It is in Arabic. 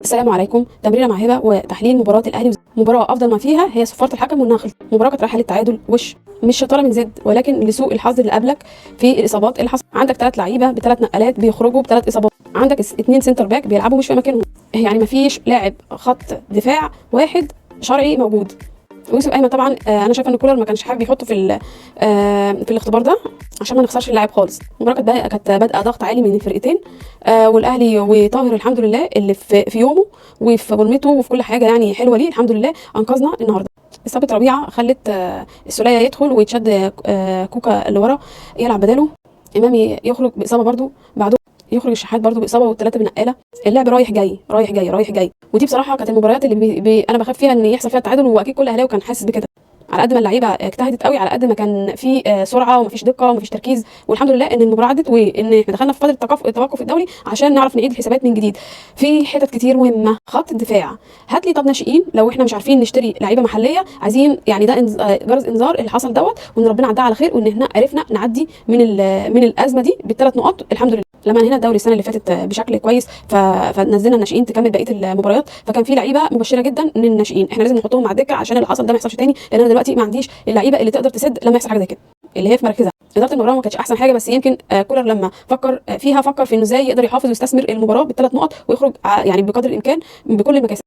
السلام عليكم. تمرينه مع هبه وتحليل مباراه الاهلي. مباراه افضل ما فيها هي صفاره الحكم وانها خلصت. مباراه كانت رايحه للتعادل مش شطاره من زد، ولكن لسوء الحظ اللي قابلك في الاصابات اللي حصلت. عندك 3 لعيبه ب3 نقلات بيخرجوا ب3 اصابات، عندك 2 سنتر باك بيلعبوا مش في مكانهم، يعني مفيش لاعب خط دفاع واحد شرعي موجود. ويوسف ايمن طبعا انا شايفه ان كولر ما كانش حابب يحطه في الاختبار ده عشان ما نخسرش اللاعب خالص. المباراه كانت بادئه ضغط عالي من الفرقتين، والاهلي وطاهر الحمد لله اللي في يومه وفي فورمته وفي كل حاجه يعني حلوه ليه الحمد لله انقذنا النهارده. اصابه ربيعه خلت السوليه يدخل ويتشد كوكا اللي ورا يلعب بداله، امامي يخرج باصابه برده، بعده يخرج الشحات برده باصابه والثلاثه بنقاله. اللعب رايح جاي رايح جاي رايح جاي، ودي بصراحه كانت المباريات اللي انا بخاف فيها ان يحصل فيها التعادل، واكيد كل اهلاوي كان حاسس بكده. على قد ما اللعيبه اجتهدت قوي، على قد ما كان في سرعه ومفيش دقه ومفيش تركيز، والحمد لله ان المباراه عدت وان احنا دخلنا في فتره التوقف الدولي عشان نعرف نعيد الحسابات من جديد. في حتت كتير مهمه. خط الدفاع هات لي طب ناشئين، لو احنا مش عارفين نشتري لعيبه محليه عايزين، يعني ده جرس انذار اللي حصل دوت، وان ربنا عدها على خير، وان احنا عرفنا نعدي من الازمه دي ب3 نقاط الحمد لله. لما انهينا الدوري السنه اللي فاتت بشكل كويس فنزلنا الناشئين تكمل بقيه المباريات، فكان في لعيبه مبشره جدا ان الناشئين احنا لازم نحطهم مع الدكه عشان اللي حصل ده ما يحصلش تاني، لان انا دلوقتي ما عنديش اللعيبه اللي تقدر تسد لما يحصل حاجه زي كده اللي هي في مركزها. اداره المباراه ما كانتش احسن حاجه، بس يمكن كولر لما فكر فيها فكر في انه ازاي يقدر يحافظ ويستثمر المباراه ب3 نقط ويخرج يعني بقدر الامكان بكل المكاسب.